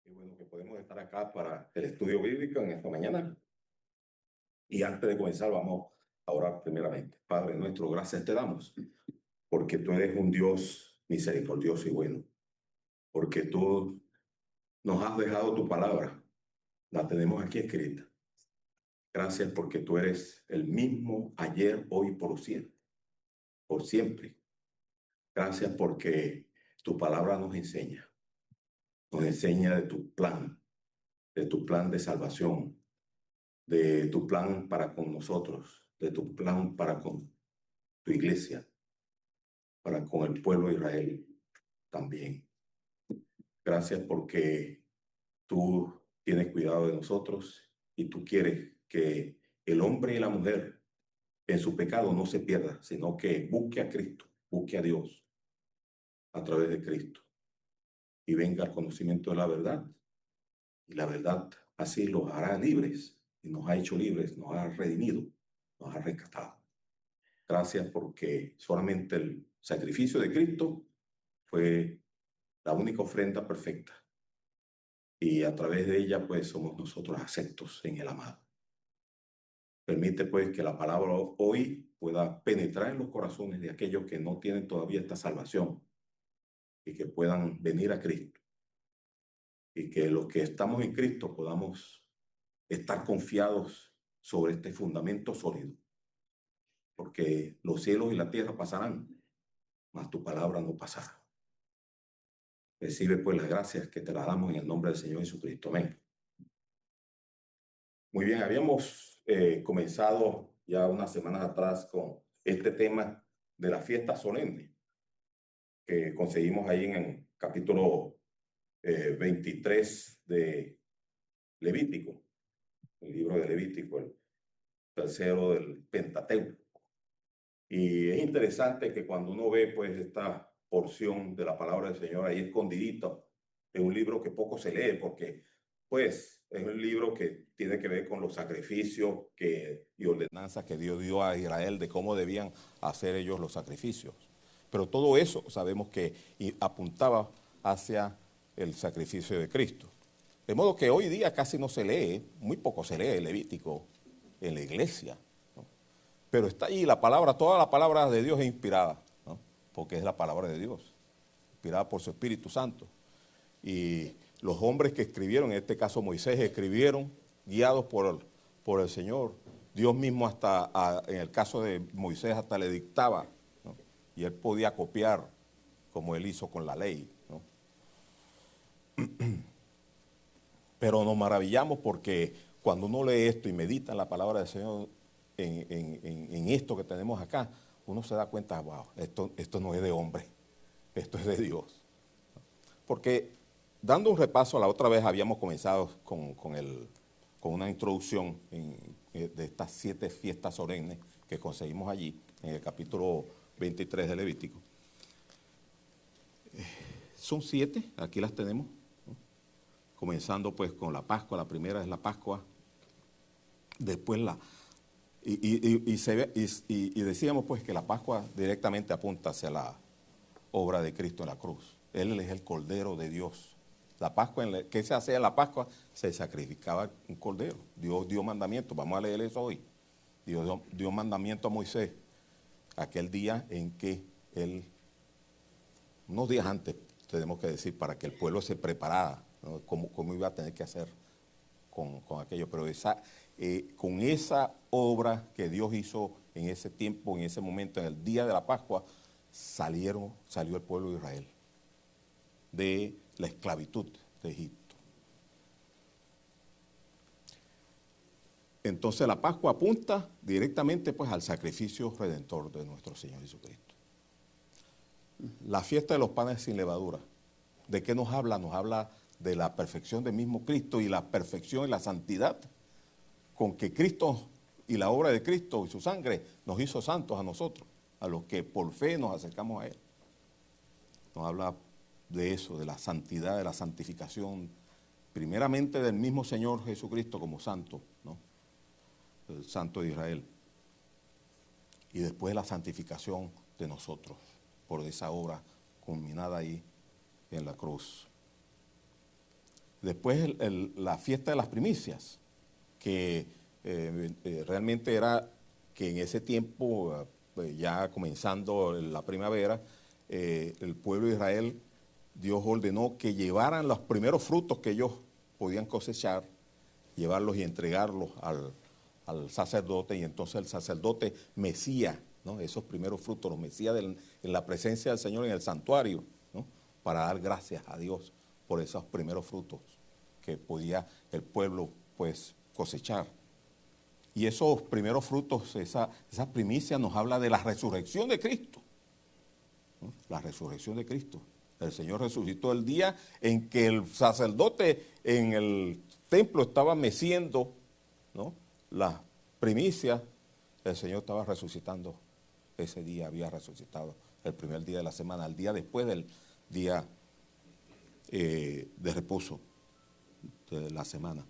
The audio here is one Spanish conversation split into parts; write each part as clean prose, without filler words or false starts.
Qué bueno que podemos estar acá para el estudio bíblico en esta mañana. Y antes de comenzar, vamos a orar primeramente. Padre nuestro, gracias te damos, porque tú eres un Dios misericordioso y bueno, porque tú nos has dejado tu palabra, la tenemos aquí escrita. Gracias porque tú eres el mismo ayer, hoy, por siempre. Gracias porque tu palabra nos enseña de tu plan de salvación, de tu plan para con nosotros, de tu plan para con tu iglesia, para con el pueblo de Israel también. Gracias porque tú tienes cuidado de nosotros y tú quieres que el hombre y la mujer en su pecado no se pierda, sino que busque a Cristo, busque a Dios a través de Cristo y venga al conocimiento de la verdad. Y la verdad así los hará libres y nos ha hecho libres, nos ha redimido, nos ha rescatado. Gracias porque solamente el sacrificio de Cristo fue la única ofrenda perfecta. Y a través de ella, pues, somos nosotros aceptos en el amado. Permite, pues, que la palabra hoy pueda penetrar en los corazones de aquellos que no tienen todavía esta salvación y que puedan venir a Cristo. Y que los que estamos en Cristo podamos estar confiados sobre este fundamento sólido. Porque los cielos y la tierra pasarán, mas tu palabra no pasará. Recibe pues las gracias que te las damos en el nombre del Señor Jesucristo. Amén. Muy bien, habíamos comenzado ya unas semanas atrás con este tema de la fiesta solemne que conseguimos ahí en el capítulo 23 de Levítico, el libro de Levítico, el tercero del Pentateuco. Y es interesante que cuando uno ve pues esta porción de la palabra del Señor ahí escondidito, es un libro que poco se lee porque pues es un libro que tiene que ver con los sacrificios y ordenanzas que Dios dio a Israel de cómo debían hacer ellos los sacrificios. Pero todo eso sabemos que apuntaba hacia el sacrificio de Cristo. De modo que hoy día casi no se lee, muy poco se lee el Levítico en la iglesia. Pero está ahí la palabra, toda la palabra de Dios es inspirada, ¿no? Porque es la palabra de Dios, inspirada por su Espíritu Santo. Y los hombres que escribieron, en este caso Moisés, escribieron guiados por el Señor. Dios mismo en el caso de Moisés hasta le dictaba, ¿no? Y él podía copiar como él hizo con la ley, ¿no? Pero nos maravillamos porque cuando uno lee esto y medita en la palabra del Señor, en esto que tenemos acá, uno se da cuenta, wow, esto no es de hombre, esto es de Dios. Porque dando un repaso, la otra vez habíamos comenzado con una introducción de estas 7 fiestas solemnes que conseguimos allí, en el capítulo 23 de Levítico. Son 7, aquí las tenemos, ¿no? Comenzando pues con la Pascua, la primera es la Pascua, después y decíamos pues que la Pascua directamente apunta hacia la obra de Cristo en la cruz. Él es el Cordero de Dios. La Pascua, ¿qué se hacía en la Pascua? Se sacrificaba un cordero. Dios dio mandamiento, vamos a leer eso hoy. Dios dio mandamiento a Moisés aquel día en que unos días antes, tenemos que decir, para que el pueblo se preparara, ¿no? Cómo iba a tener que hacer con aquello, pero con esa obra que Dios hizo en ese tiempo, en ese momento, en el día de la Pascua, salió el pueblo de Israel de la esclavitud de Egipto. Entonces la Pascua apunta directamente pues al sacrificio redentor de nuestro Señor Jesucristo. La fiesta de los panes sin levadura, ¿de qué nos habla? Nos habla de la perfección del mismo Cristo y la perfección y la santidad con que Cristo y la obra de Cristo y su sangre nos hizo santos a nosotros, a los que por fe nos acercamos a Él. Nos habla de eso, de la santidad, de la santificación, primeramente del mismo Señor Jesucristo como santo, ¿no? El santo de Israel. Y después la santificación de nosotros, por esa obra culminada ahí en la cruz. Después la fiesta de las primicias, que realmente era que en ese tiempo, ya comenzando la primavera, el pueblo de Israel, Dios ordenó que llevaran los primeros frutos que ellos podían cosechar, llevarlos y entregarlos al sacerdote, y entonces el sacerdote mecía, ¿no?, esos primeros frutos, los mecía en la presencia del Señor en el santuario, ¿no?, para dar gracias a Dios por esos primeros frutos que podía el pueblo pues cosechar. Y esos primeros frutos, esa primicia nos habla de la resurrección de Cristo, ¿no?, la resurrección de Cristo. El Señor resucitó el día en que el sacerdote en el templo estaba meciendo, ¿no?, las primicias. El Señor estaba resucitando. Ese día había resucitado, el primer día de la semana, el día después del día de reposo de la semana.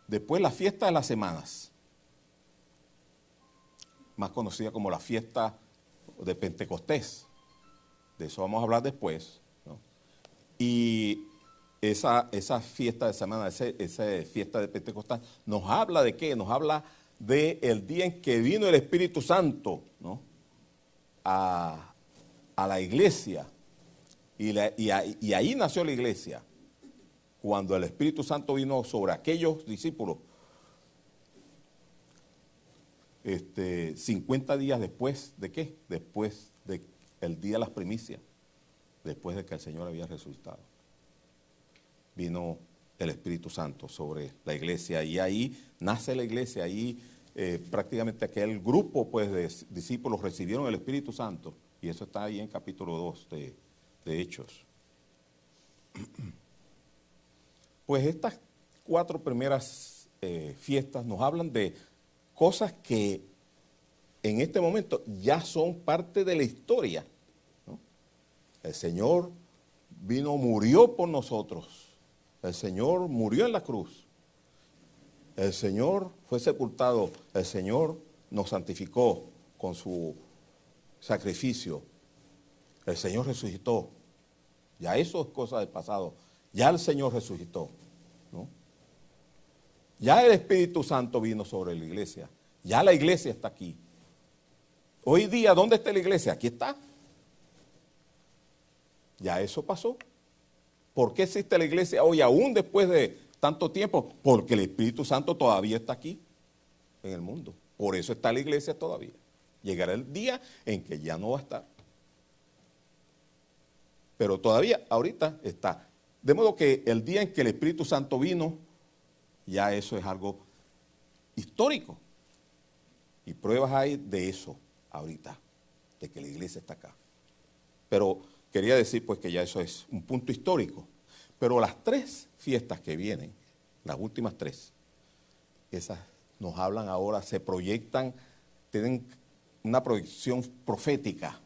Después la fiesta de las semanas, más conocida como la fiesta de Pentecostés. De eso vamos a hablar después, ¿no? Y esa fiesta de semana, esa fiesta de Pentecostés, ¿nos habla de qué? Nos habla del día en que vino el Espíritu Santo, ¿no?, a la iglesia. Y ahí nació la iglesia, cuando el Espíritu Santo vino sobre aquellos discípulos, 50 días después de ¿qué? Después del día de las primicias, después de que el Señor había resucitado. Vino el Espíritu Santo sobre la iglesia, y ahí nace la iglesia. Ahí prácticamente aquel grupo pues de discípulos recibieron el Espíritu Santo, y eso está ahí en capítulo 2 de Hechos. Pues estas 4 primeras fiestas nos hablan de cosas que en este momento ya son parte de la historia, ¿no? El Señor vino, murió por nosotros. El Señor murió en la cruz. El Señor fue sepultado. El Señor nos santificó con su sacrificio. El Señor resucitó. Ya eso es cosa del pasado. Ya el Señor resucitó, ¿no? Ya el Espíritu Santo vino sobre la iglesia. Ya la iglesia está aquí. Hoy día, ¿dónde está la iglesia? Aquí está. Ya eso pasó. ¿Por qué existe la iglesia hoy aún después de tanto tiempo? Porque el Espíritu Santo todavía está aquí en el mundo. Por eso está la iglesia todavía. Llegará el día en que ya no va a estar. Pero todavía, ahorita está. De modo que el día en que el Espíritu Santo vino, ya eso es algo histórico. Y pruebas hay de eso ahorita, de que la iglesia está acá. Pero quería decir pues que ya eso es un punto histórico. Pero las 3 fiestas que vienen, las últimas 3, esas nos hablan ahora, se proyectan, tienen una proyección profética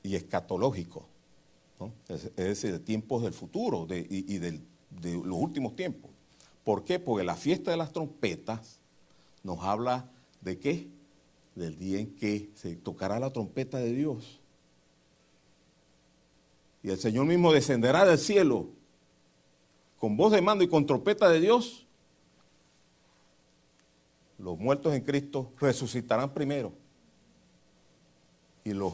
y escatológico, ¿no? Es decir, de tiempos del futuro de los últimos tiempos. ¿Por qué? Porque la fiesta de las trompetas nos habla de ¿qué? Del día en que se tocará la trompeta de Dios. Y el Señor mismo descenderá del cielo con voz de mando y con trompeta de Dios. Los muertos en Cristo resucitarán primero. Y los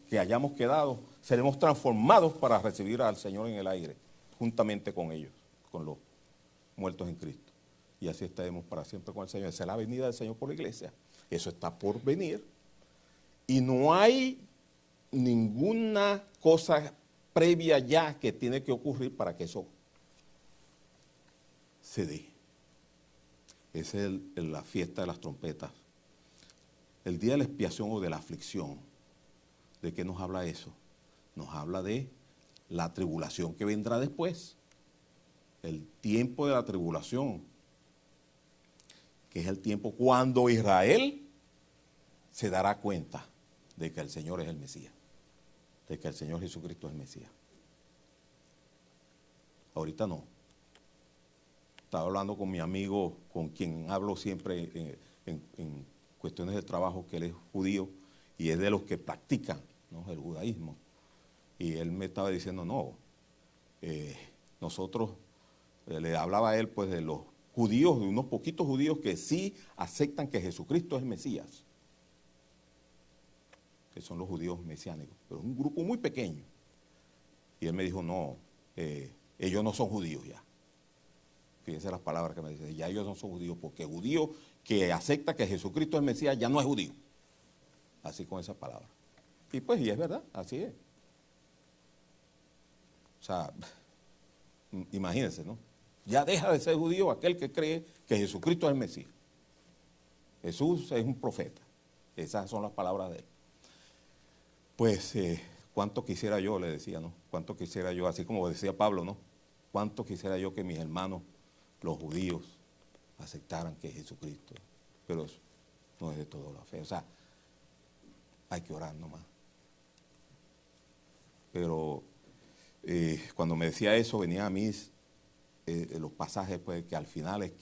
que hayamos quedado seremos transformados para recibir al Señor en el aire, juntamente con ellos, con los muertos en Cristo. Y así estaremos para siempre con el Señor. Esa es la venida del Señor por la iglesia. Eso está por venir. Y no hay ninguna cosa previa ya que tiene que ocurrir para que eso se dé. Esa es la fiesta de las trompetas. El día de la expiación o de la aflicción. ¿De qué nos habla eso? Nos habla de la tribulación que vendrá después. El tiempo de la tribulación, que es el tiempo cuando Israel se dará cuenta de que el Señor es el Mesías, de que el Señor Jesucristo es el Mesías. Ahorita no. Estaba hablando con mi amigo, con quien hablo siempre en cuestiones de trabajo, que él es judío y es de los que practican, ¿no?, el judaísmo. Y él me estaba diciendo, no, nosotros, le hablaba a él pues de los judíos, de unos poquitos judíos que sí aceptan que Jesucristo es el Mesías, que son los judíos mesiánicos, pero es un grupo muy pequeño. Y él me dijo, no, ellos no son judíos ya. Fíjense las palabras que me dice, ya ellos no son judíos, porque judío que acepta que Jesucristo es el Mesías ya no es judío. Así con esas palabras. Y pues, y es verdad, así es. O sea, imagínense, ¿no? Ya deja de ser judío aquel que cree que Jesucristo es el Mesías. Jesús es un profeta. Esas son las palabras de él. Pues, cuánto quisiera yo, le decía, ¿no? Cuánto quisiera yo, así como decía Pablo, ¿no? Cuánto quisiera yo que mis hermanos, los judíos, aceptaran que Jesucristo. Pero eso no es de todo la fe. O sea, hay que orar nomás. Pero cuando me decía eso, venía a mí los pasajes, pues, que al final es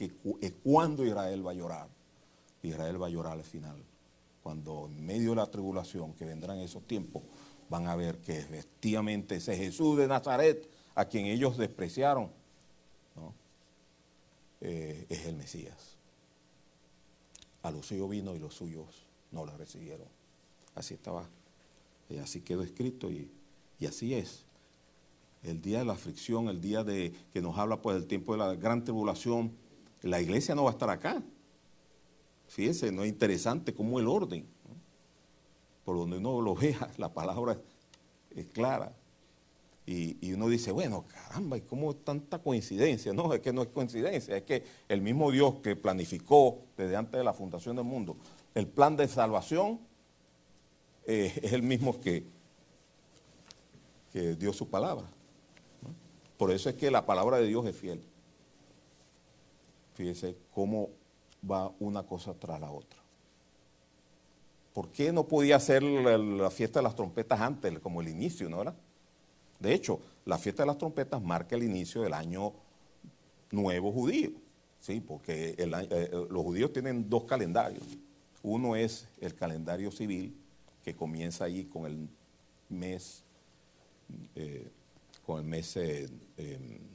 cuando Israel va a llorar. Israel va a llorar al final. Cuando en medio de la tribulación, que vendrán esos tiempos, van a ver que efectivamente ese Jesús de Nazaret, a quien ellos despreciaron, ¿no? Es el Mesías. A los suyos vino y los suyos no lo recibieron. Así estaba, así quedó escrito y así es. El día de la aflicción, el día de que nos habla pues del tiempo de la gran tribulación, la iglesia no va a estar acá. Fíjense, no es interesante cómo el orden, ¿no? Por donde uno lo vea, la palabra es clara. Y uno dice, bueno, caramba, ¿y cómo tanta coincidencia? No, es que no es coincidencia, es que el mismo Dios que planificó desde antes de la fundación del mundo el plan de salvación es el mismo que dio su palabra, ¿no? Por eso es que la palabra de Dios es fiel. Fíjese cómo va una cosa tras la otra. ¿Por qué no podía ser la fiesta de las trompetas antes, como el inicio, no era? De hecho, la fiesta de las trompetas marca el inicio del año nuevo judío, ¿sí? Porque los judíos tienen dos calendarios. Uno es el calendario civil, que comienza ahí con el mes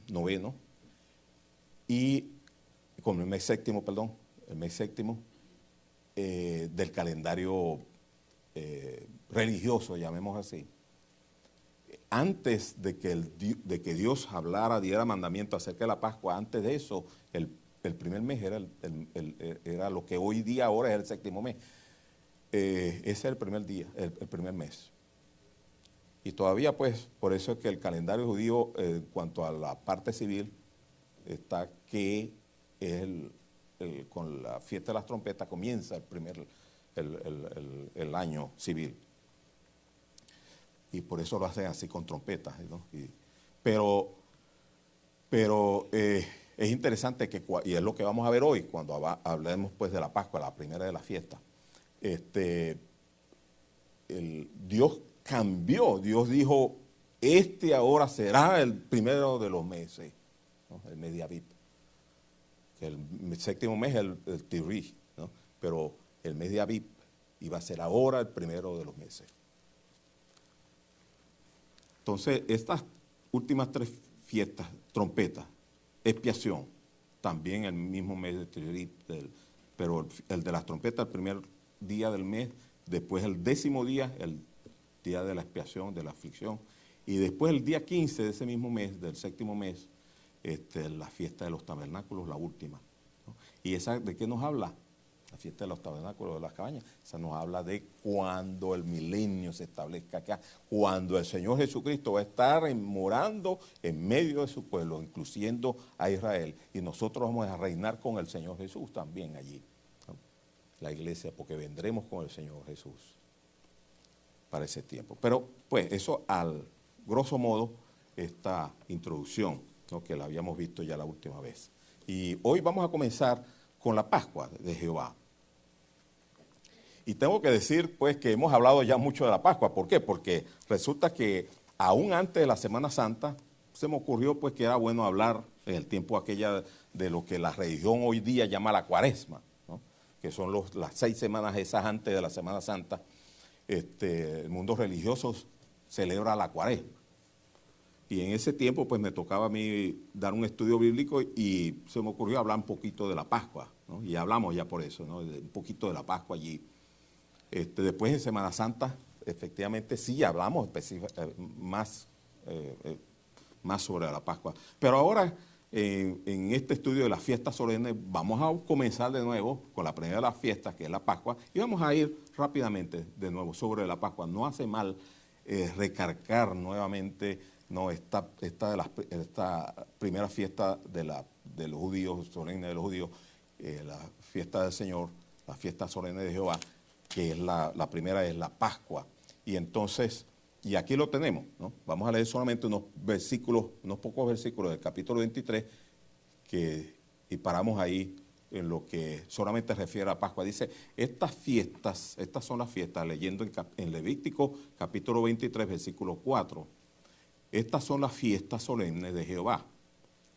noveno, y con el mes séptimo, perdón, el mes séptimo del calendario religioso, llamemos así. Antes de que Dios hablara, diera mandamiento acerca de la Pascua, antes de eso, el primer mes era lo que hoy día ahora es el séptimo mes. Ese es el primer día, el primer mes. Y todavía pues, por eso es que el calendario judío, en cuanto a la parte civil, está que es con la fiesta de las trompetas comienza el año civil. Y por eso lo hacen así con trompetas, ¿no? Pero es interesante y es lo que vamos a ver hoy, cuando hablemos pues de la Pascua, la primera de las fiestas. Dios cambió, Dios dijo, ahora será el primero de los meses, ¿no? El mes de Abib. El séptimo mes es el Tirí, ¿no? Pero el mes de Abib iba a ser ahora el primero de los meses. Entonces, estas últimas tres fiestas, trompetas, expiación, también el mismo mes de Tirí, pero el de las trompetas, el primer día del mes, después el 10º día, el día de la expiación, de la aflicción, y después el día 15 de ese mismo mes, del séptimo mes, la fiesta de los tabernáculos, la última, ¿no? ¿Y esa de qué nos habla? La fiesta de los tabernáculos, de las cabañas, esa nos habla de cuando el milenio se establezca acá, cuando el Señor Jesucristo va a estar morando en medio de su pueblo, incluyendo a Israel, y nosotros vamos a reinar con el Señor Jesús también allí, ¿no? La iglesia, porque vendremos con el Señor Jesús para ese tiempo. Pero pues eso al grosso modo, esta introducción, ¿no? Que la habíamos visto ya la última vez. Y hoy vamos a comenzar con la Pascua de Jehová. Y tengo que decir pues que hemos hablado ya mucho de la Pascua. ¿Por qué? Porque resulta que aún antes de la Semana Santa se me ocurrió pues que era bueno hablar en el tiempo aquella de lo que la religión hoy día llama la Cuaresma, ¿no? Que son las 6 semanas esas antes de la Semana Santa. El mundo religioso celebra la Cuaresma. Y en ese tiempo pues me tocaba a mí dar un estudio bíblico y se me ocurrió hablar un poquito de la Pascua, ¿no? Y hablamos ya por eso, ¿no? Un poquito de la Pascua allí. Después en Semana Santa, efectivamente sí hablamos más, más sobre la Pascua. Pero ahora, en este estudio de las fiestas solemnes, vamos a comenzar de nuevo con la primera de las fiestas, que es la Pascua, y vamos a ir rápidamente de nuevo sobre la Pascua. No hace mal recargar nuevamente, no, esta primera fiesta de los judíos, solemne de los judíos, la fiesta del Señor, la fiesta solemne de Jehová, que es la primera es la Pascua. Y entonces, y aquí lo tenemos, ¿no? Vamos a leer solamente unos versículos, unos pocos versículos del capítulo 23, y paramos ahí en lo que solamente refiere a Pascua. Dice, estas son las fiestas, leyendo en Levítico capítulo 23, versículo 4. Estas son las fiestas solemnes de Jehová,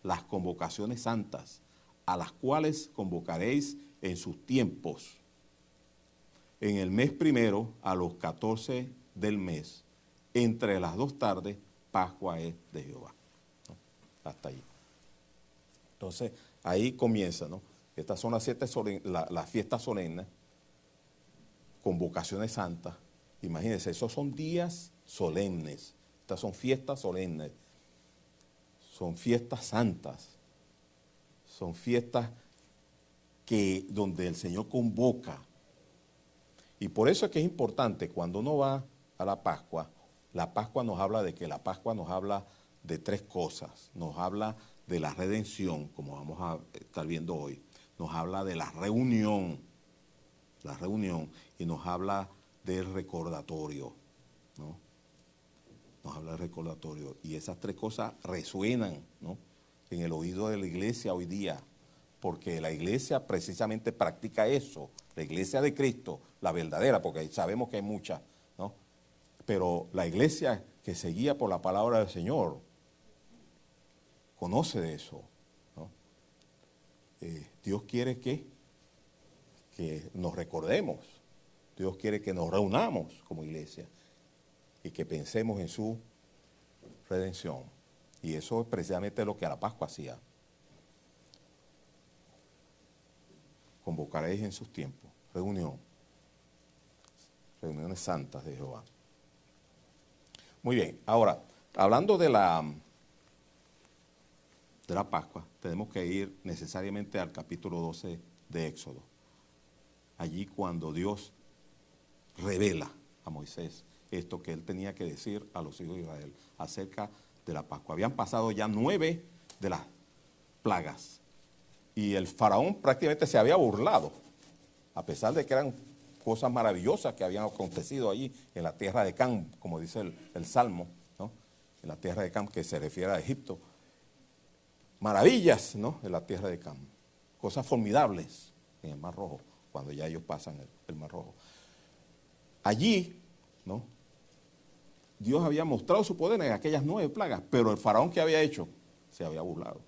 las convocaciones santas, a las cuales convocaréis en sus tiempos. En el mes primero, a los 14 del mes, entre las 2 tardes, Pascua es de Jehová. ¿No? Hasta ahí. Entonces, ahí comienza, ¿no? Estas son las fiestas solemnes, convocaciones santas. Imagínense, esos son días solemnes. Estas son fiestas solemnes. Son fiestas santas. Son fiestas donde el Señor convoca. Y por eso es que es importante, cuando uno va a la Pascua nos habla de que la Pascua nos habla de 3 cosas. Nos habla de la redención, como vamos a estar viendo hoy. Nos habla de la reunión, y nos habla del recordatorio, ¿no? Nos habla del recordatorio. Y esas 3 cosas resuenan, ¿no?, en el oído de la iglesia hoy día, porque la iglesia precisamente practica eso, la iglesia de Cristo, la verdadera, porque sabemos que hay muchas, ¿no? Pero la iglesia que se guía por la palabra del Señor conoce de eso, ¿no? Dios quiere que nos recordemos, Dios quiere que nos reunamos como iglesia y que pensemos en su redención. Y eso es precisamente lo que a la Pascua hacía. Convocaréis en sus tiempos, reuniones santas de Jehová. Muy bien, ahora, hablando de la Pascua, tenemos que ir necesariamente al capítulo 12 de Éxodo. Allí cuando Dios revela a Moisés esto que él tenía que decir a los hijos de Israel acerca de la Pascua. Habían pasado ya 9 de las plagas y el faraón prácticamente se había burlado, a pesar de que eran cosas maravillosas que habían acontecido allí en la tierra de Cam, como dice el Salmo, ¿no? En la tierra de Cam, que se refiere a Egipto. Maravillas, ¿no?, en la tierra de Cam. Cosas formidables en el Mar Rojo, cuando ya ellos pasan el Mar Rojo. Allí, ¿no?, Dios había mostrado su poder en aquellas 9 plagas, pero el faraón que había hecho se había burlado.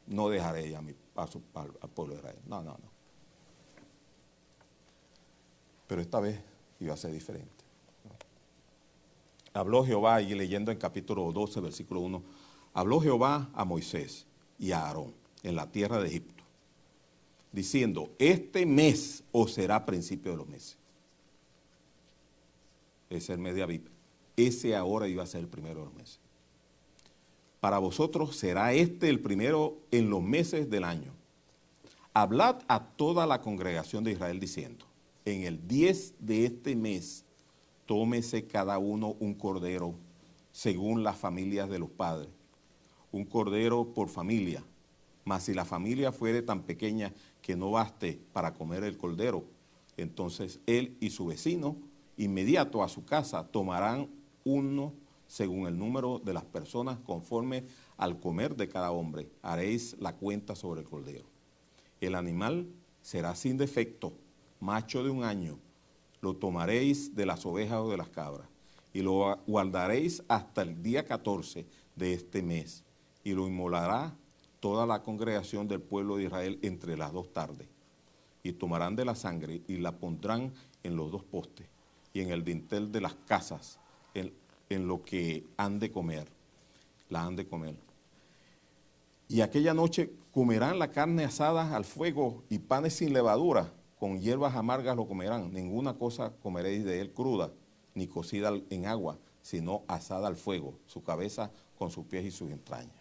No dejaré al pueblo de Israel. No. Pero esta vez iba a ser diferente. Habló Jehová, y leyendo en capítulo 12, versículo 1, habló Jehová a Moisés y a Aarón en la tierra de Egipto, diciendo, este mes os será principio de los meses. Ese es el mes de Abib. Ese ahora iba a ser el primero de los meses. Para vosotros será este el primero en los meses del año. Hablad a toda la congregación de Israel diciendo, en el 10 de este mes, tómese cada uno un cordero según las familias de los padres, un cordero por familia. Mas si la familia fuere tan pequeña que no baste para comer el cordero, entonces él y su vecino inmediato a su casa tomarán uno según el número de las personas conforme al comer de cada hombre. Haréis la cuenta sobre el cordero. El animal será sin defecto, macho de 1 año. Lo tomaréis de las ovejas o de las cabras y lo guardaréis hasta el día 14 de este mes y lo inmolará toda la congregación del pueblo de Israel entre las 2 tardes. Y tomarán de la sangre y la pondrán en los 2 postes y en el dintel de las casas, en lo que han de comer. la han de comer. Y aquella noche comerán la carne asada al fuego y panes sin levadura, con hierbas amargas lo comerán. Ninguna cosa comeréis de él cruda, ni cocida en agua, sino asada al fuego, su cabeza con sus pies y sus entrañas.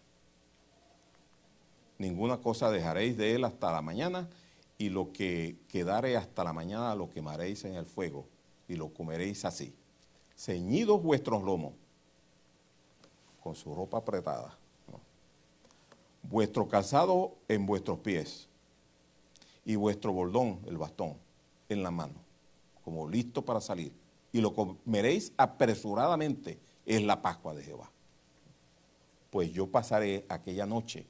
Ninguna cosa dejaréis de él hasta la mañana, y lo que quedare hasta la mañana lo quemaréis en el fuego, y lo comeréis así. Ceñidos vuestros lomos, con su ropa apretada, ¿no? Vuestro calzado en vuestros pies, y vuestro bordón, el bastón, en la mano, como listo para salir. Y lo comeréis apresuradamente, es la Pascua de Jehová. Pues yo pasaré aquella noche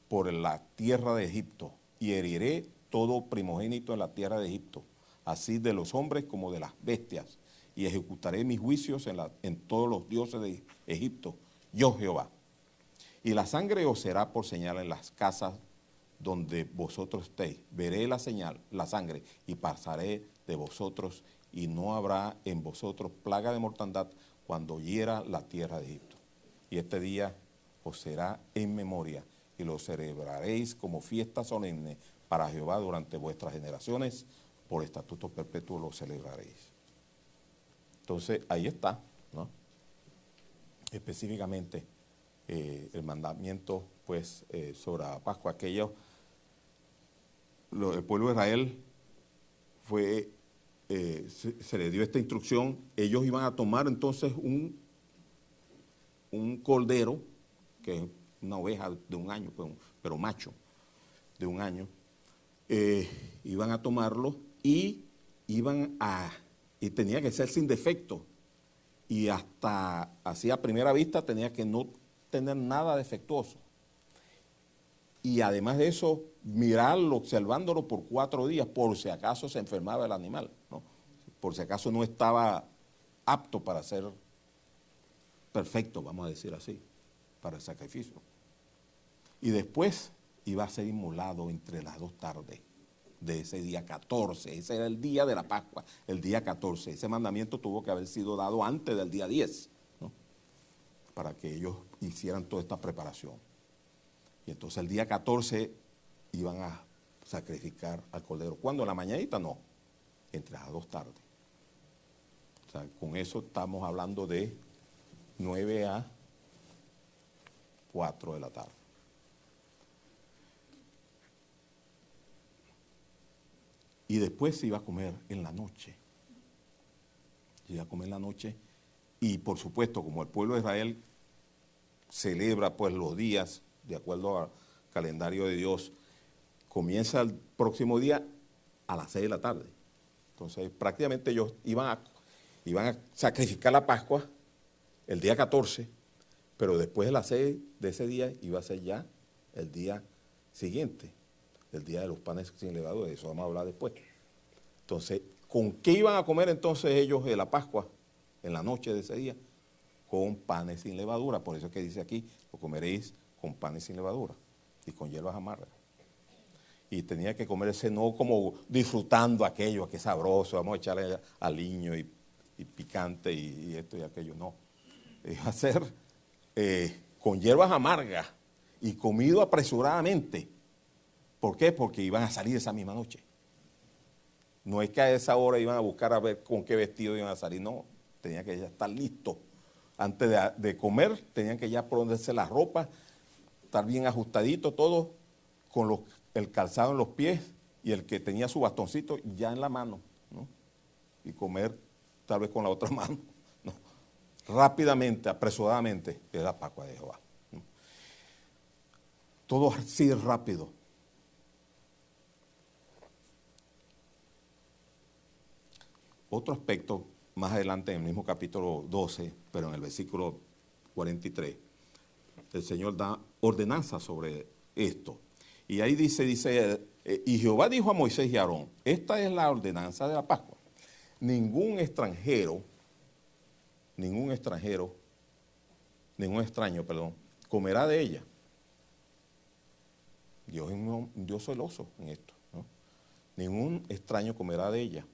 por la tierra de Egipto, y heriré todo primogénito en la tierra de Egipto, así de los hombres como de las bestias, y ejecutaré mis juicios en todos los dioses de Egipto, yo Jehová. Y la sangre os será por señal en las casas donde vosotros estéis. Veré la señal, la sangre, y pasaré de vosotros, y no habrá en vosotros plaga de mortandad cuando hiera la tierra de Egipto. Y este día os será en memoria, y lo celebraréis como fiesta solemne para Jehová durante vuestras generaciones, por estatuto perpetuo lo celebraréis. Entonces, ahí está, ¿no? Específicamente el mandamiento, pues, sobre la Pascua. El pueblo de Israel se le dio esta instrucción. Ellos iban a tomar entonces un cordero, que es una oveja de un año, pero macho, de un año. Iban a tomarlo y tenía que ser sin defecto, y hasta así a primera vista tenía que no tener nada defectuoso. Y además de eso, mirarlo, observándolo por 4 días, por si acaso se enfermaba el animal, ¿no? Por si acaso no estaba apto para ser perfecto, vamos a decir así, para el sacrificio. Y después iba a ser inmolado entre las 2 tardes de ese día 14. Ese era el día de la Pascua, el día 14. Ese mandamiento tuvo que haber sido dado antes del día 10, ¿no? Para que ellos hicieran toda esta preparación. Y entonces el día 14 iban a sacrificar al cordero. ¿Cuándo? ¿En la mañanita? No, entre las 2 tardes. O sea, con eso estamos hablando de 9 a 4 de la tarde. Y después se iba a comer en la noche. Se iba a comer en la noche. Y por supuesto, como el pueblo de Israel celebra pues los días de acuerdo al calendario de Dios, comienza el próximo día a las 6 de la tarde. Entonces prácticamente ellos iban a sacrificar la Pascua el día 14, pero después de las 6 de ese día iba a ser ya el día siguiente, el día de los panes sin levadura. De eso vamos a hablar después. Entonces, ¿con qué iban a comer entonces ellos de la Pascua en la noche de ese día? Con panes sin levadura. Por eso es que dice aquí, lo comeréis con panes sin levadura y con hierbas amargas. Y tenía que comerse no como disfrutando aquello, que es sabroso, vamos a echarle aliño y picante y esto y aquello, no. Iba a ser con hierbas amargas y comido apresuradamente. ¿Por qué? Porque iban a salir esa misma noche. No es que a esa hora iban a buscar a ver con qué vestido iban a salir, no. Tenían que ya estar listos. Antes de comer, tenían que ya ponerse la ropa, estar bien ajustadito todo, con el calzado en los pies y el que tenía su bastoncito ya en la mano, ¿no? Y comer tal vez con la otra mano, ¿no? Rápidamente, apresuradamente, es la Pascua de Jehová, ¿no? Todo así rápido. Otro aspecto, más adelante en el mismo capítulo 12, pero en el versículo 43, el Señor da ordenanza sobre esto. Y ahí dice, y Jehová dijo a Moisés y a Aarón, esta es la ordenanza de la Pascua. Ningún extraño, comerá de ella. Dios es un Dios celoso en esto, ¿no? Ningún extraño comerá de ella.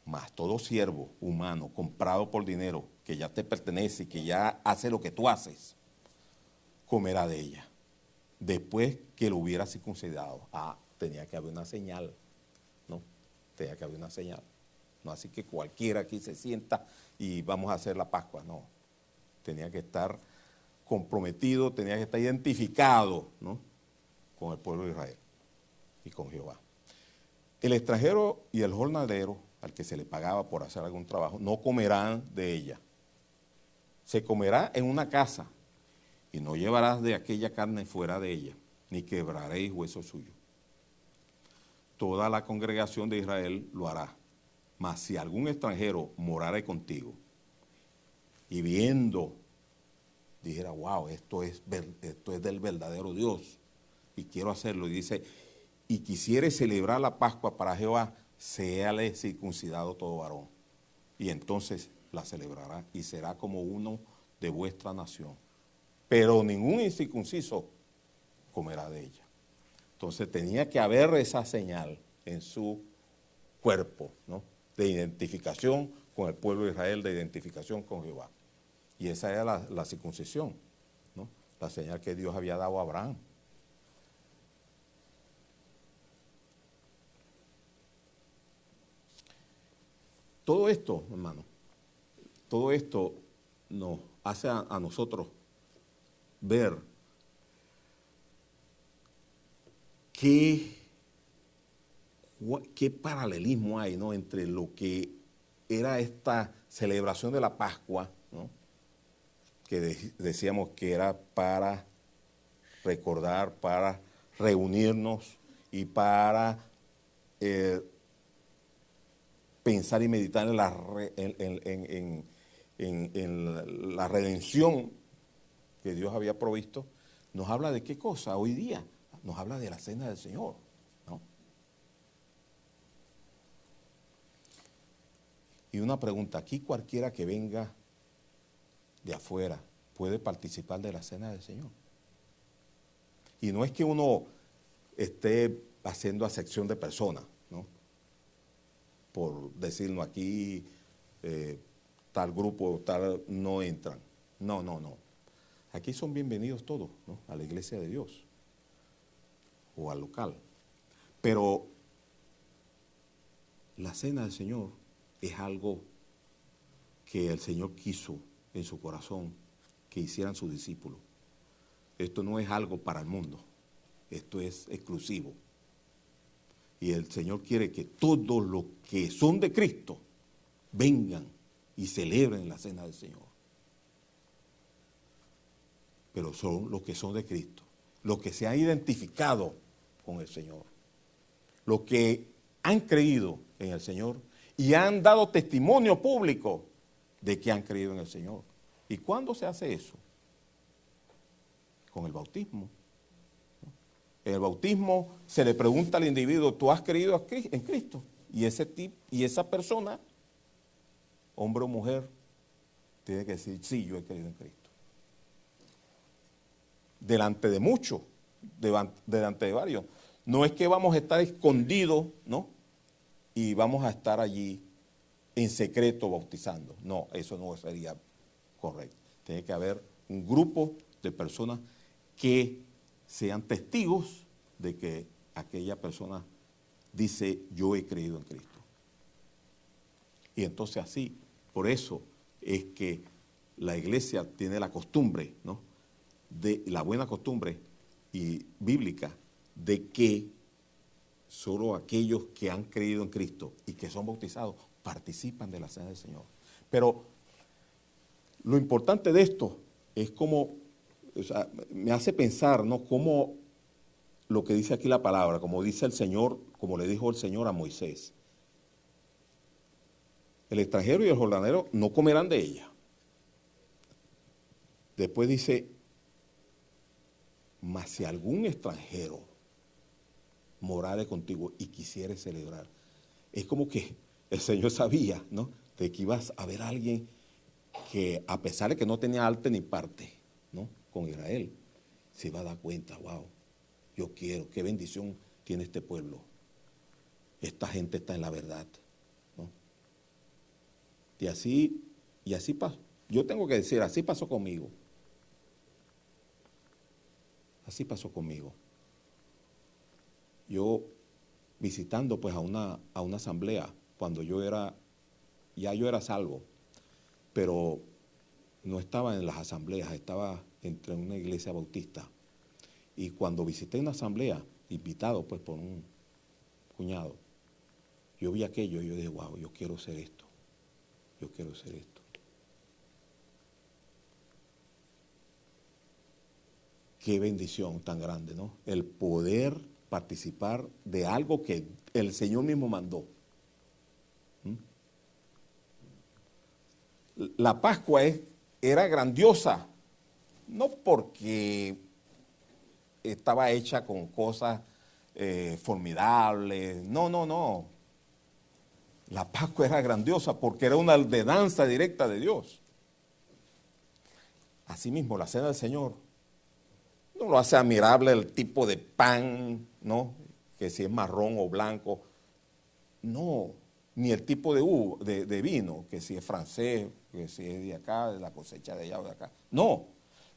Mas todo siervo humano comprado por dinero, que ya te pertenece y que ya hace lo que tú haces, comerá de ella. Después que lo hubiera circuncidado. Tenía que haber una señal, ¿no? Tenía que haber una señal. No así que cualquiera aquí se sienta y vamos a hacer la Pascua, no. Tenía que estar comprometido, tenía que estar identificado, ¿no?, con el pueblo de Israel y con Jehová. El extranjero y el jornalero, al que se le pagaba por hacer algún trabajo, no comerán de ella. Se comerá en una casa, y no llevarás de aquella carne fuera de ella, ni quebraréis hueso suyo. Toda la congregación de Israel lo hará. Mas si algún extranjero morare contigo, y viendo, dijera, wow, esto es del verdadero Dios, y quiero hacerlo, y dice, y quisiere celebrar la Pascua para Jehová, séale circuncidado todo varón. Y entonces la celebrará, y será como uno de vuestra nación. Pero ningún incircunciso comerá de ella. Entonces tenía que haber esa señal en su cuerpo, ¿no?, de identificación con el pueblo de Israel, de identificación con Jehová. Y esa era la circuncisión, ¿no?, la señal que Dios había dado a Abraham. Todo esto, hermano, todo esto nos hace a nosotros ver qué paralelismo hay, ¿no?, entre lo que era esta celebración de la Pascua, ¿no?, que decíamos que era para recordar, para reunirnos y para pensar y meditar en la redención que Dios había provisto. Nos habla de qué cosa hoy día, nos habla de la cena del Señor, ¿no? Y una pregunta, ¿aquí cualquiera que venga de afuera puede participar de la cena del Señor? Y no es que uno esté haciendo acepción de personas, ¿no?, por decirnos aquí tal grupo, tal no entran. No, no, no. Aquí son bienvenidos todos, ¿no?, a la iglesia de Dios o al local. Pero la cena del Señor es algo que el Señor quiso en su corazón que hicieran sus discípulos. Esto no es algo para el mundo, esto es exclusivo. Y el Señor quiere que todos los que son de Cristo vengan y celebren la cena del Señor. Pero son los que son de Cristo, los que se han identificado con el Señor, los que han creído en el Señor y han dado testimonio público de que han creído en el Señor. ¿Y cuándo se hace eso? Con el bautismo. En el bautismo se le pregunta al individuo, ¿tú has creído en Cristo? Y esa persona, hombre o mujer, tiene que decir, sí, yo he creído en Cristo. Delante de muchos, delante de varios. No es que vamos a estar escondidos, ¿no?, y vamos a estar allí en secreto bautizando. No, eso no sería correcto. Tiene que haber un grupo de personas que sean testigos de que aquella persona dice, yo he creído en Cristo. Y entonces así, por eso es que la iglesia tiene la costumbre, ¿no?, de la buena costumbre y bíblica de que solo aquellos que han creído en Cristo y que son bautizados participan de la cena del Señor. Pero lo importante de esto es cómo, o sea, me hace pensar, ¿no?, cómo lo que dice aquí la palabra, como dice el Señor, como le dijo el Señor a Moisés. El extranjero y el jornalero no comerán de ella. Después dice, mas si algún extranjero morare contigo y quisiere celebrar. Es como que el Señor sabía, ¿no?, de que ibas a ver a alguien que, a pesar de que no tenía arte ni parte, ¿no?, con Israel, se iba a dar cuenta, wow, yo quiero, qué bendición tiene este pueblo. Esta gente está en la verdad, ¿no? Y así pasó. Yo tengo que decir, así pasó conmigo. Así pasó conmigo. Yo visitando pues a una asamblea, cuando yo era salvo, pero no estaba en las asambleas, estaba entre una iglesia bautista. Y cuando visité una asamblea, invitado pues por un cuñado, yo vi aquello y yo dije, wow, yo quiero ser esto, yo quiero ser esto. Qué bendición tan grande, ¿no? El poder participar de algo que el Señor mismo mandó. La Pascua era grandiosa, no porque estaba hecha con cosas formidables, no. La Pascua era grandiosa porque era una ordenanza directa de Dios. Asimismo, la cena del Señor no lo hace admirable el tipo de pan, ¿no? Que si es marrón o blanco. No, ni el tipo de vino, que si es francés, que si es de acá, de la cosecha de allá o de acá. No,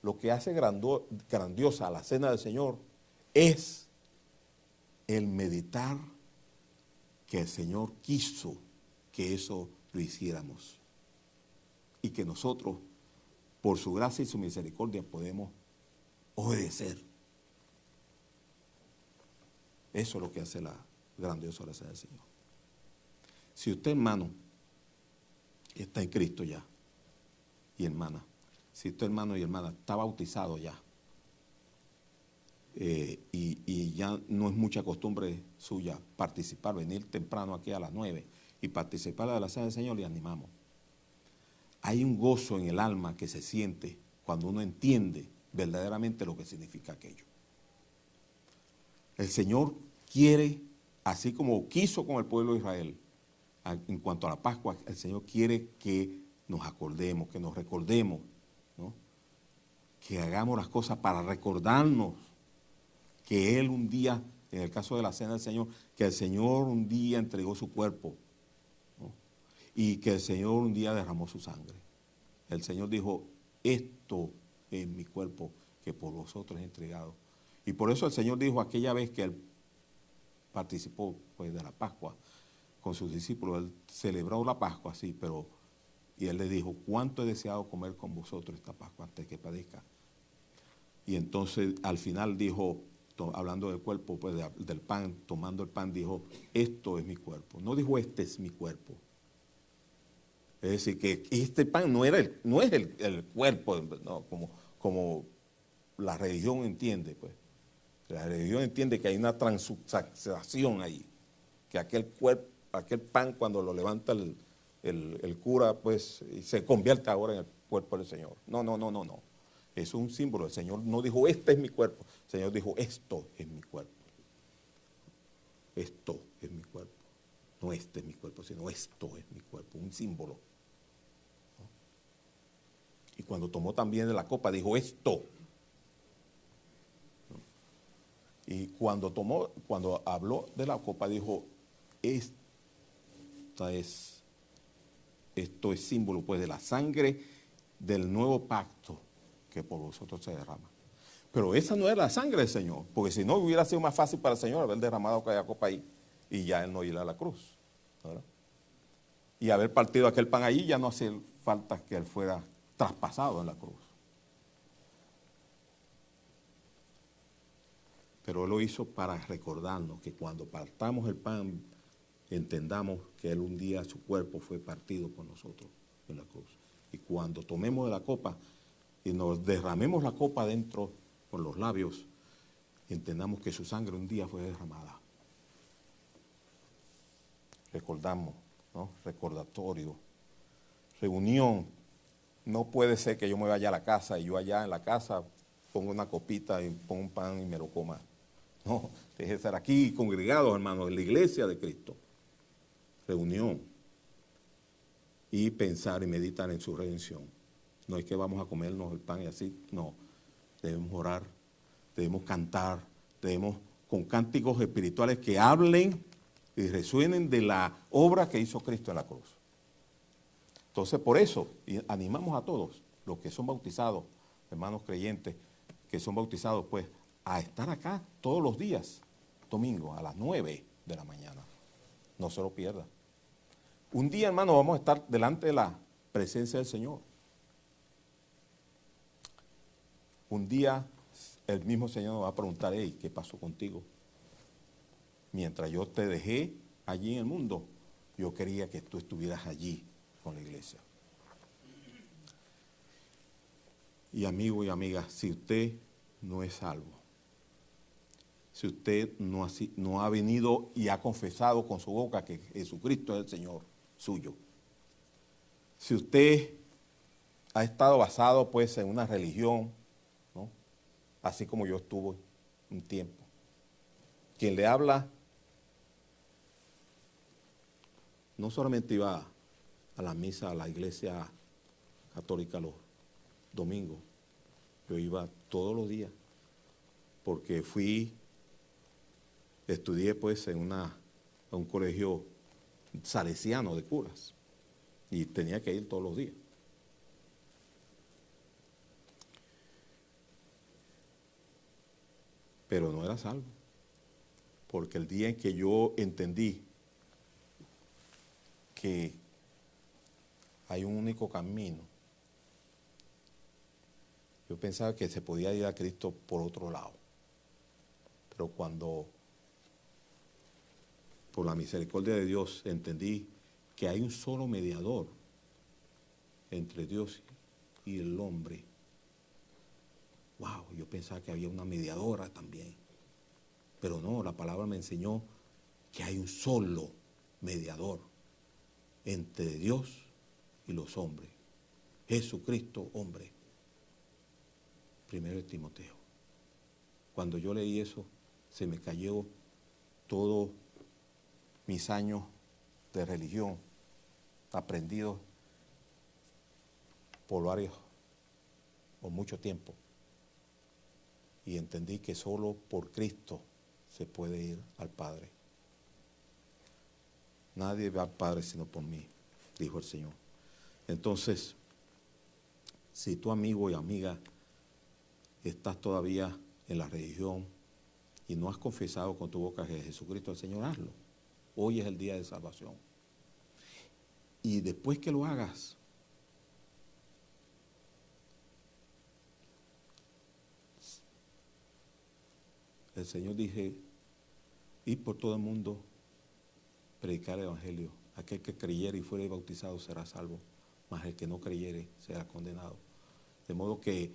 lo que hace grandiosa la cena del Señor es el meditar que el Señor quiso que eso lo hiciéramos y que nosotros, por su gracia y su misericordia, podemos obedecer. Eso es lo que hace la grandiosa cena del Señor. Si usted, hermano, está en Cristo ya, y hermana, si usted, hermano y hermana, está bautizado ya, y ya no es mucha costumbre suya participar, venir temprano aquí a las 9 y participar de la cena del Señor, le animamos. Hay un gozo en el alma que se siente cuando uno entiende verdaderamente lo que significa aquello. El Señor quiere, así como quiso con el pueblo de Israel, en cuanto a la Pascua, el Señor quiere que nos acordemos, que nos recordemos, ¿no? Que hagamos las cosas para recordarnos que Él un día, en el caso de la cena del Señor, que el Señor un día entregó su cuerpo, ¿no? Y que el Señor un día derramó su sangre. El Señor dijo, esto es mi cuerpo que por vosotros he entregado. Y por eso el Señor dijo aquella vez que Él participó pues, de la Pascua con sus discípulos, Él celebró la Pascua así, y Él le dijo, ¿cuánto he deseado comer con vosotros esta Pascua antes que padezca? Y entonces al final dijo, hablando del cuerpo, pues del pan, tomando el pan, dijo, esto es mi cuerpo. No dijo, este es mi cuerpo. Es decir, que este pan no es el cuerpo, no, como la religión entiende, pues. La religión entiende que hay una transubstanciación ahí, que aquel pan cuando lo levanta el cura, pues se convierte ahora en el cuerpo del Señor. No. Es un símbolo. El Señor no dijo, este es mi cuerpo. El Señor dijo, esto es mi cuerpo. Esto es mi cuerpo. No este es mi cuerpo, sino esto es mi cuerpo. Un símbolo. ¿No? Y cuando tomó también de la copa, dijo, esto. ¿No? Y cuando habló de la copa, dijo, esto es símbolo pues de la sangre del nuevo pacto que por vosotros se derrama. Pero esa no era la sangre del Señor, porque si no hubiera sido más fácil para el Señor haber derramado aquella copa ahí y ya Él no ir a la cruz, ¿verdad? Y haber partido aquel pan ahí ya no hace falta que Él fuera traspasado en la cruz. Pero Él lo hizo para recordarnos que cuando partamos el pan, entendamos que Él un día su cuerpo fue partido por nosotros en la cruz. Y cuando tomemos de la copa y nos derramemos la copa dentro con los labios, entendamos que su sangre un día fue derramada. Recordamos, ¿no? Recordatorio, reunión. No puede ser que yo me vaya a la casa y yo allá en la casa ponga una copita y ponga un pan y me lo coma. No, deje de estar aquí congregados, hermanos, en la iglesia de Cristo. Reunión. Y pensar y meditar en su redención. No es que vamos a comernos el pan y así, no. Debemos orar, debemos cantar, debemos con cánticos espirituales que hablen y resuenen de la obra que hizo Cristo en la cruz. Entonces, por eso, animamos a todos los que son bautizados, hermanos creyentes, que son bautizados, pues, a estar acá todos los días, domingo, a las 9 de la mañana. No se lo pierda. Un día, hermano, vamos a estar delante de la presencia del Señor. Un día el mismo Señor nos va a preguntar, hey, ¿qué pasó contigo? Mientras yo te dejé allí en el mundo, yo quería que tú estuvieras allí con la iglesia. Y amigo y amiga, si usted no es salvo, si usted no ha venido y ha confesado con su boca que Jesucristo es el Señor suyo, si usted ha estado basado pues en una religión, ¿no?, así como yo estuve un tiempo, quien le habla no solamente iba a la misa, a la iglesia católica los domingos, yo iba todos los días, porque estudié pues en un colegio salesiano de curas, y tenía que ir todos los días. Pero no era salvo, porque el día en que yo entendí que hay un único camino, yo pensaba que se podía ir a Cristo por otro lado. Pero cuando, por la misericordia de Dios, entendí que hay un solo mediador entre Dios y el hombre, wow, yo pensaba que había una mediadora también. Pero no, la palabra me enseñó que hay un solo mediador entre Dios y los hombres. Jesucristo, hombre. Primero de Timoteo. Cuando yo leí eso, se me cayó todos mis años de religión aprendidos por mucho tiempo. Y entendí que solo por Cristo se puede ir al Padre. Nadie va al Padre sino por mí, dijo el Señor. Entonces, si tu amigo y amiga estás todavía en la religión y no has confesado con tu boca que Jesucristo es el Señor, hazlo. Hoy es el día de salvación. Y después que lo hagas, el Señor dice, ir por todo el mundo, predicar el Evangelio. Aquel que creyere y fuere bautizado será salvo, mas el que no creyere será condenado. De modo que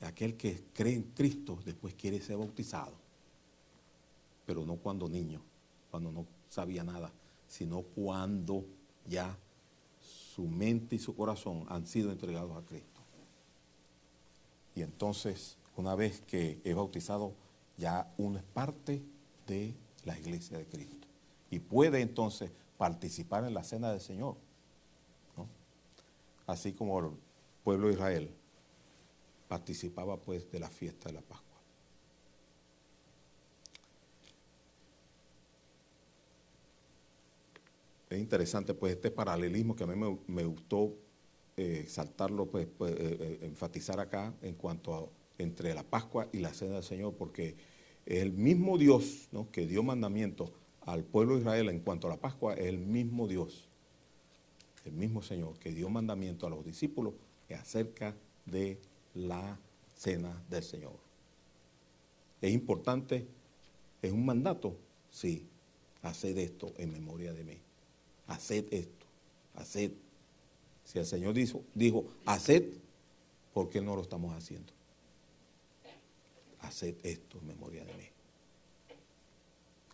aquel que cree en Cristo después quiere ser bautizado, pero no cuando niño, cuando no sabía nada, sino cuando ya su mente y su corazón han sido entregados a Cristo. Y entonces, una vez que es bautizado, ya uno es parte de la iglesia de Cristo. Y puede entonces participar en la cena del Señor, ¿no? Así como el pueblo de Israel participaba pues de la fiesta de la Pascua. Es interesante pues este paralelismo que a mí me gustó saltarlo, enfatizar acá en cuanto a entre la Pascua y la cena del Señor, porque es el mismo Dios, ¿no?, que dio mandamientos al pueblo de Israel en cuanto a la Pascua, es el mismo Dios, el mismo Señor que dio mandamiento a los discípulos acerca de la cena del Señor. ¿Es importante? ¿Es un mandato? Sí. Haced esto en memoria de mí. Haced esto. Haced. Si el Señor dijo haced, ¿por qué no lo estamos haciendo? Haced esto en memoria de mí.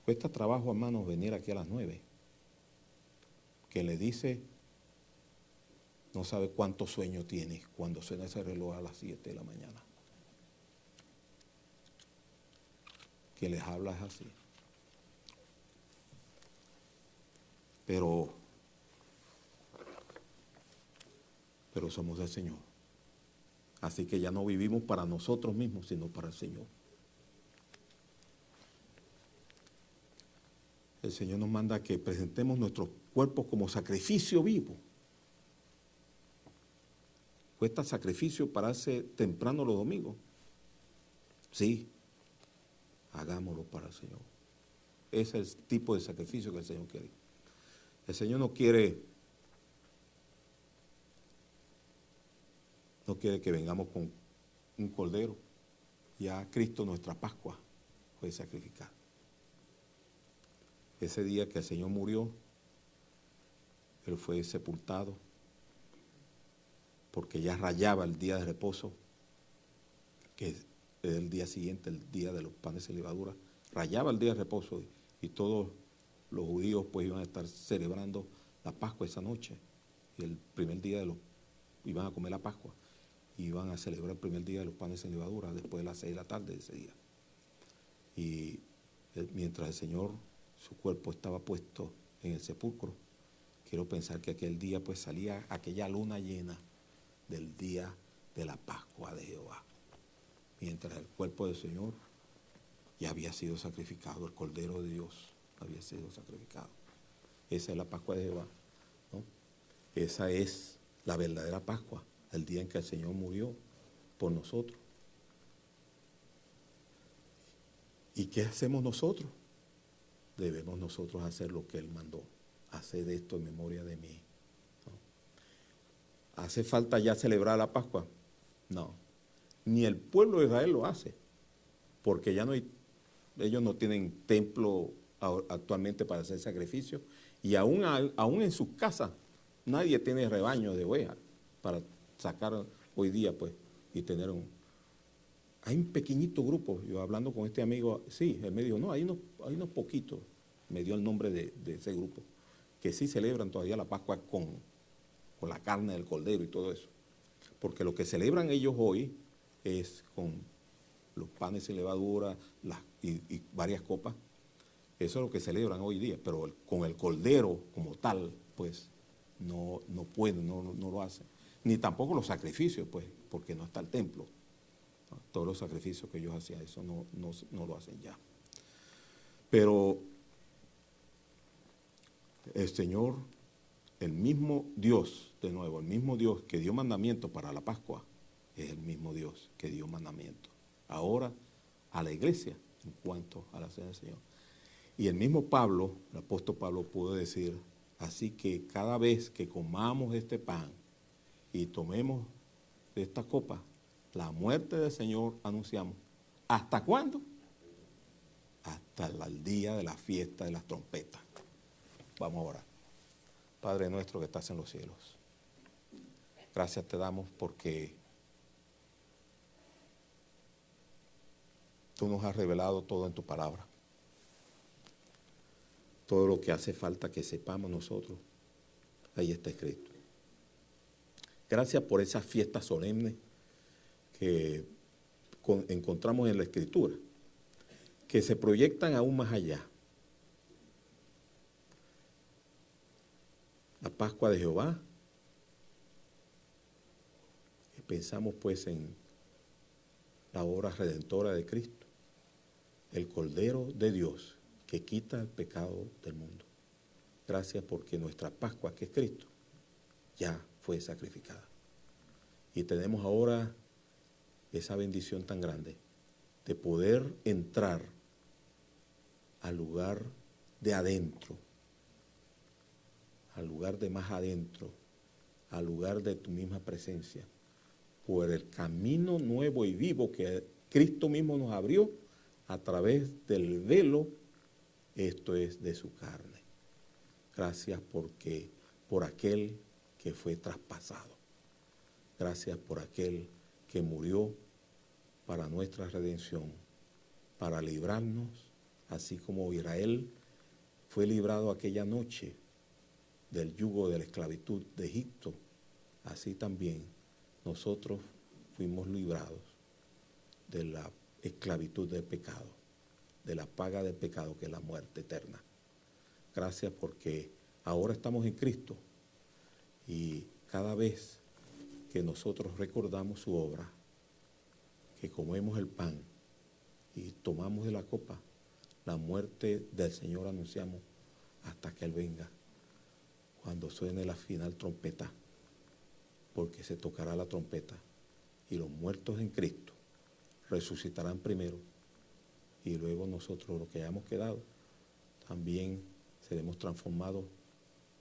Cuesta trabajo, hermanos, venir aquí a las 9. Que le dice, no sabe cuánto sueño tiene cuando suena ese reloj a las 7 de la mañana. Que les habla es así. Pero somos del Señor. Así que ya no vivimos para nosotros mismos, sino para el Señor. El Señor nos manda que presentemos nuestros cuerpos como sacrificio vivo. ¿Cuesta sacrificio pararse temprano los domingos? Sí. hagámoslo para el Señor. Ese es el tipo de sacrificio que el Señor quiere. El Señor no quiere que vengamos con un cordero. Ya Cristo, nuestra Pascua, fue sacrificado. Ese día que el Señor murió, Él fue sepultado porque ya rayaba el día de reposo, que es el día siguiente, el día de los panes y levadura. Rayaba el día de reposo y todos los judíos pues iban a estar celebrando la Pascua esa noche. Y el primer día iban a comer la Pascua. Y iban a celebrar el primer día de los panes sin levadura después de las 6 de la tarde de ese día. Y mientras el Señor, su cuerpo estaba puesto en el sepulcro, quiero pensar que aquel día pues salía aquella luna llena del día de la Pascua de Jehová. Mientras el cuerpo del Señor ya había sido sacrificado, el Cordero de Dios había sido sacrificado. Esa es la Pascua de Jehová, ¿no? Esa es la verdadera Pascua, el día en que el Señor murió por nosotros. ¿Y qué hacemos nosotros? Debemos nosotros hacer lo que Él mandó. Hacer esto en memoria de mí, ¿no? ¿Hace falta ya celebrar la Pascua? No. Ni el pueblo de Israel lo hace, porque ya no hay, ellos no tienen templo actualmente para hacer sacrificios, y aún en sus casas nadie tiene rebaños de ovejas para sacar hoy día pues y tener hay un pequeñito grupo. Yo hablando con este amigo, sí, él me dijo, no, hay unos poquitos, me dio el nombre de ese grupo, que sí celebran todavía la Pascua con la carne del cordero y todo eso, porque lo que celebran ellos hoy es con los panes sin levadura y varias copas. Eso es lo que celebran hoy día, pero con el cordero como tal, pues no pueden, no lo hacen. Ni tampoco los sacrificios, pues, porque no está el templo. ¿No? Todos los sacrificios que ellos hacían, eso no lo hacen ya. Pero el Señor, el mismo Dios, de nuevo, el mismo Dios que dio mandamiento para la Pascua, es el mismo Dios que dio mandamiento ahora a la iglesia en cuanto a la cena del Señor. Y el mismo Pablo, el apóstol Pablo, pudo decir, así que cada vez que comamos este pan y tomemos de esta copa, la muerte del Señor anunciamos. ¿Hasta cuándo? Hasta el día de la fiesta de las trompetas. Vamos a orar. Padre nuestro que estás en los cielos, gracias te damos porque tú nos has revelado todo en tu palabra. Todo lo que hace falta que sepamos nosotros, ahí está escrito. Gracias por esas fiestas solemnes que encontramos en la Escritura, que se proyectan aún más allá. La Pascua de Jehová, y pensamos pues en la obra redentora de Cristo, el Cordero de Dios que quita el pecado del mundo. Gracias porque nuestra Pascua, que es Cristo, ya fue sacrificada. Y tenemos ahora esa bendición tan grande de poder entrar al lugar de adentro, al lugar de más adentro, al lugar de tu misma presencia, por el camino nuevo y vivo que Cristo mismo nos abrió a través del velo, esto es de su carne. Gracias por aquel que fue traspasado. Gracias por aquel que murió para nuestra redención, para librarnos, así como Israel fue librado aquella noche del yugo de la esclavitud de Egipto, así también nosotros fuimos librados de la esclavitud del pecado, de la paga del pecado que es la muerte eterna. Gracias porque ahora estamos en Cristo y cada vez que nosotros recordamos su obra, que comemos el pan y tomamos de la copa, la muerte del Señor anunciamos hasta que Él venga, cuando suene la final trompeta, porque se tocará la trompeta y los muertos en Cristo resucitarán primero y luego nosotros, los que hayamos quedado, también seremos transformados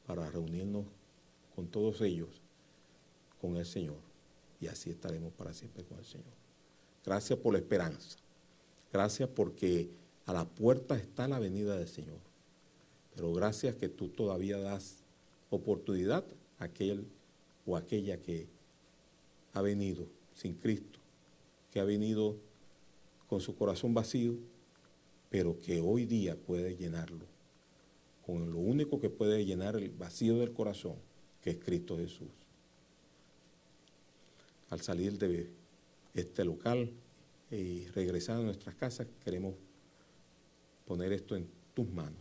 para reunirnos con todos ellos, con el Señor, y así estaremos para siempre con el Señor. Gracias por la esperanza. Gracias porque a la puerta está la venida del Señor. Pero gracias que tú todavía das oportunidad a aquel o aquella que ha venido sin Cristo, que ha venido con su corazón vacío, pero que hoy día puede llenarlo con lo único que puede llenar el vacío del corazón, que es Cristo Jesús. Al salir de este local y regresar a nuestras casas, queremos poner esto en tus manos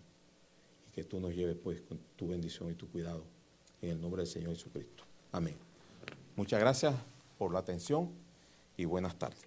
y que tú nos lleves pues con tu bendición y tu cuidado en el nombre del Señor Jesucristo. Amén. Muchas gracias por la atención y buenas tardes.